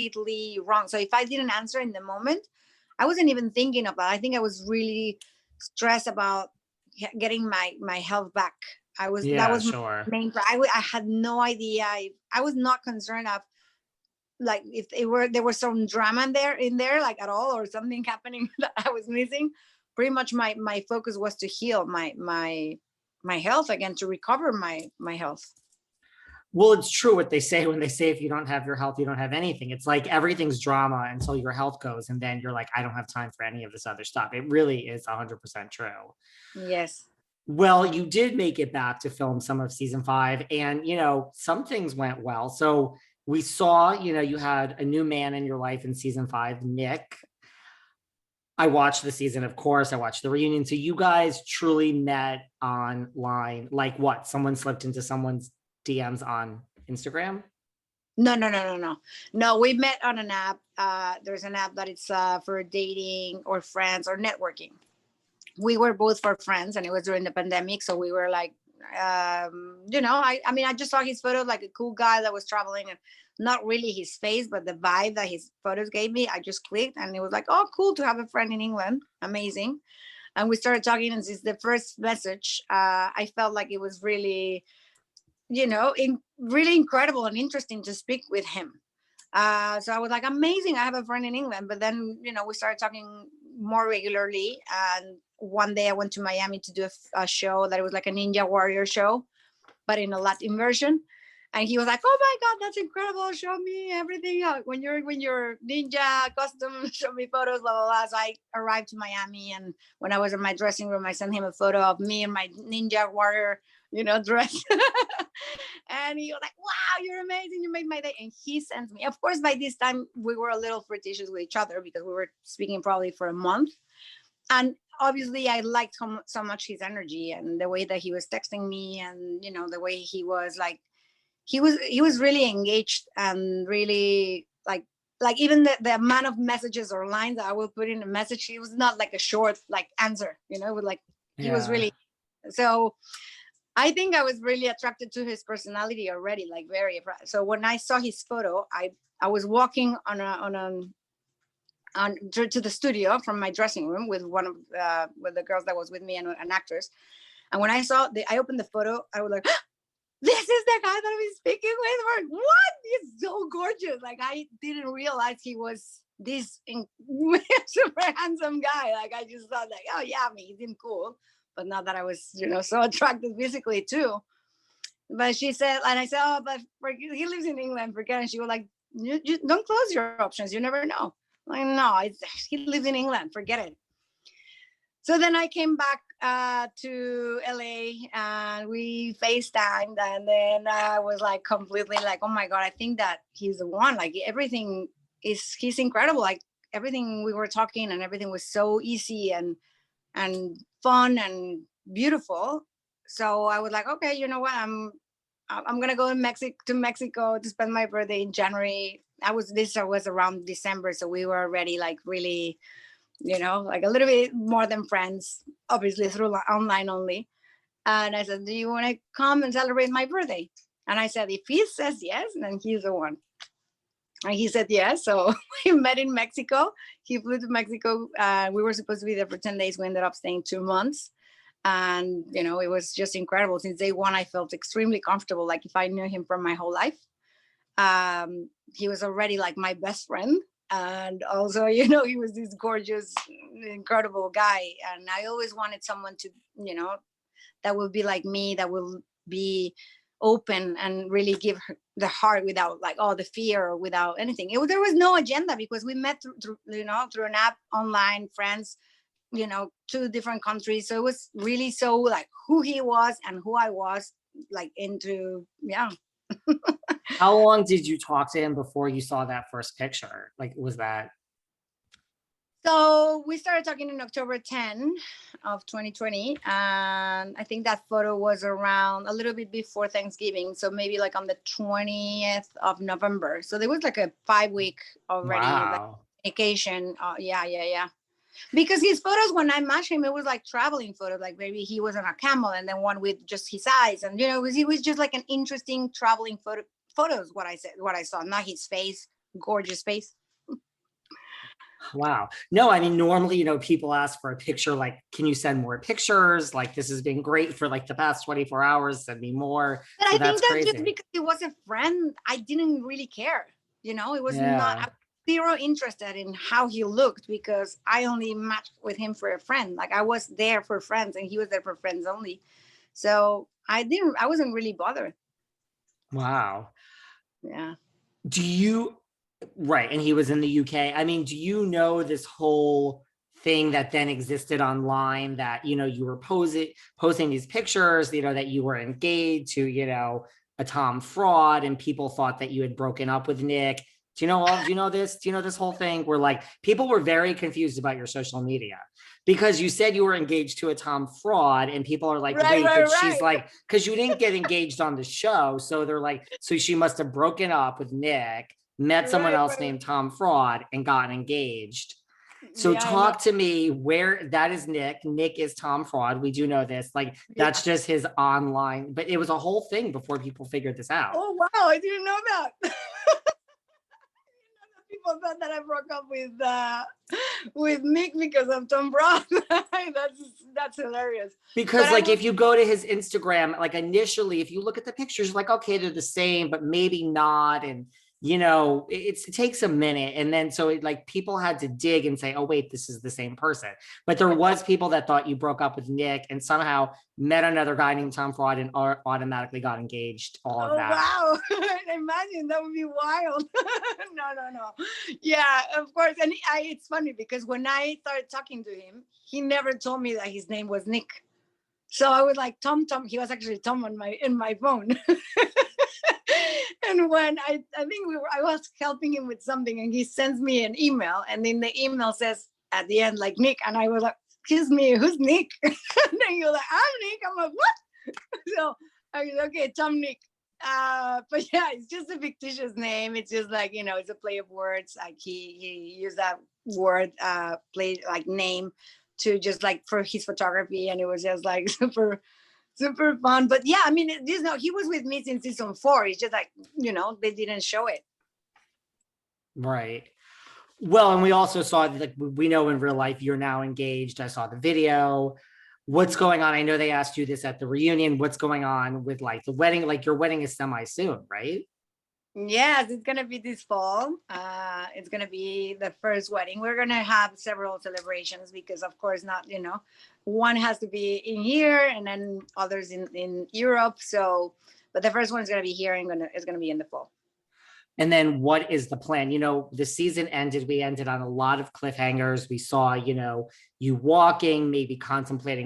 completely wrong. So if I didn't answer in the moment, I wasn't even thinking about it. I think I was really stressed about getting my health back. That Yeah, was my sure. main, I had no idea. I was not concerned of like if there was some drama in there like at all, or something happening that I was missing. Pretty much my focus was to heal my health again, to recover my health. Well, it's true what they say when they say if you don't have your health, you don't have anything. It's like everything's drama until your health goes, and then you're like, I don't have time for any of this other stuff. It really is 100% true. Yes. Well, you did make it back to film some of season 5, and some things went well. So we saw, you had a new man in your life in season 5, Nick. I watched the season, of course. I watched the reunion. So you guys truly met online. Like what? Someone slipped into someone's DMs on Instagram? No, we met on an app. There's an app that it's for dating or friends or networking. We were both for friends, and it was during the pandemic. So we were like, I mean, I just saw his photo, like a cool guy that was traveling, and not really his face, but the vibe that his photos gave me. I just clicked, and it was like, oh, cool to have a friend in England. Amazing. And we started talking, and since the first message, I felt like it was really, really incredible and interesting to speak with him. So I was like, amazing, I have a friend in England. But then, we started talking more regularly. And one day I went to Miami to do a show that it was like a Ninja Warrior show, but in a Latin version. And he was like, oh my God, that's incredible. Show me everything. When you're ninja costume, show me photos, blah, blah, blah. So I arrived to Miami, and when I was in my dressing room, I sent him a photo of me in my Ninja Warrior, dress. And he was like, wow, you're amazing. You made my day. And he sent me, of course, by this time we were a little flirtatious with each other because we were speaking probably for a month. And obviously I liked so much his energy and the way that he was texting me, and, the way he was like, he was really engaged, and really like even the amount of messages or lines that I will put in a message, he was not like a short like answer, with like, he was really, so I think I was really attracted to his personality already, like very. So when I saw his photo, I was walking to the studio from my dressing room with one of with the girls that was with me, and an actress. And when I I opened the photo, I was like, this is the guy that I've been speaking with. What? He's so gorgeous. Like, I didn't realize he was this super handsome guy. Like, I just thought like, oh yeah, I mean, he seemed cool. But not that I was, so attracted physically too. But she said, and I said, oh, but he lives in England, forget it. And she was like, you don't close your options. You never know. Like, no, he lives in England, forget it. So then I came back to LA, and we FaceTimed, and then I was like completely like, oh my God, I think that he's the one. Like, he's incredible. Like, everything we were talking, and everything was so easy and fun and beautiful. So I was like, okay, you know what? I'm gonna go to Mexico to spend my birthday in January. This was around December, so we were already like really, like a little bit more than friends, obviously through online only. And I said, do you want to come and celebrate my birthday? And I said, if he says yes, then he's the one. And he said yes. So we met in Mexico. He flew to Mexico. We were supposed to be there for 10 days. We ended up staying 2 months. And, it was just incredible. Since day one, I felt extremely comfortable. Like, if I knew him for my whole life. He was already like my best friend. And also, he was this gorgeous, incredible guy. And I always wanted someone to, that will be like me, that will be open and really give her the heart without like all the fear or without anything. There was no agenda, because we met through an app, online, friends, 2 different countries. So it was really so like who he was and who I was, like into, yeah. How long did you talk to him before you saw that first picture? Like, was that? So we started talking in October 10 of 2020. And I think that photo was around a little bit before Thanksgiving. So maybe like on the 20th of November. So there was like a 5-week already. Wow. Like, vacation. Yeah. Because his photos, when I matched him, it was like traveling photos. Like, maybe he was on a camel, and then one with just his eyes. And, it was just like an interesting traveling photos, what I saw, not his face gorgeous face. Wow. No, I mean, normally, people ask for a picture, like, can you send more pictures? Like, this has been great for like the past 24 hours, send me more. But So I that's think that's just crazy. because it was a friend. I didn't really care. It was not, I Yeah. was zero interested in how he looked because I only matched with him for a friend. Like I was there for friends and he was there for friends only. So I wasn't really bothered. Wow. Yeah. Do you, right. And he was in the UK. I mean, do you know this whole thing that then existed online that, you were posting these pictures, that you were engaged to, a Tom fraud, and people thought that you had broken up with Nick. Do you know this? Do you know this whole thing where like people were very confused about your social media because you said you were engaged to a Tom fraud, and people are like, Right, wait, right, but she's right. like, because you didn't get engaged on the show. So they're like, so she must have broken up with Nick, met someone Right, else right. named Tom Fraud, and gotten engaged. So Yeah, I know. talk to me where that is Nick. Nick is Tom Fraud. We do know this. Like Yeah. that's just his online, but it was a whole thing before people figured this out. Oh wow, I didn't know that. People thought that I broke up with Nick because of Tom Brown. that's hilarious. Because But like if you go to his Instagram, like initially, if you look at the pictures, like, okay, they're the same, but maybe not. And it takes a minute. And then so like people had to dig and say, oh, wait, this is the same person. But there was people that thought you broke up with Nick and somehow met another guy named Tom Fraud and automatically got engaged. All of that. Wow. Imagine that would be wild. No. Yeah, of course. And it's funny because when I started talking to him, he never told me that his name was Nick. So I was like, Tom. He was actually Tom in my phone. And when I think I was helping him with something, and he sends me an email, and then the email says at the end like Nick, and I was like, excuse me, who's Nick? And then you're like, I'm Nick. I'm like, what? So I was okay, Tom Nick. But yeah, it's just a fictitious name. It's just like, it's a play of words. Like he used that word, play like name to just like for his photography, and it was just like super fun. But yeah, I mean, he was with me since season 4. It's just like, they didn't show it. Right. Well, and we also saw like we know in real life you're now engaged. I saw the video. What's going on? I know they asked you this at the reunion. What's going on with like the wedding? Like your wedding is semi soon, right? Yes, it's gonna be this fall. It's gonna be the first wedding. We're gonna have several celebrations because, of course, not one has to be in here and then others in Europe. So, but the first one is gonna be here and it's gonna be in the fall. And then what is the plan? The season ended. We ended on a lot of cliffhangers. We saw, you walking, maybe contemplating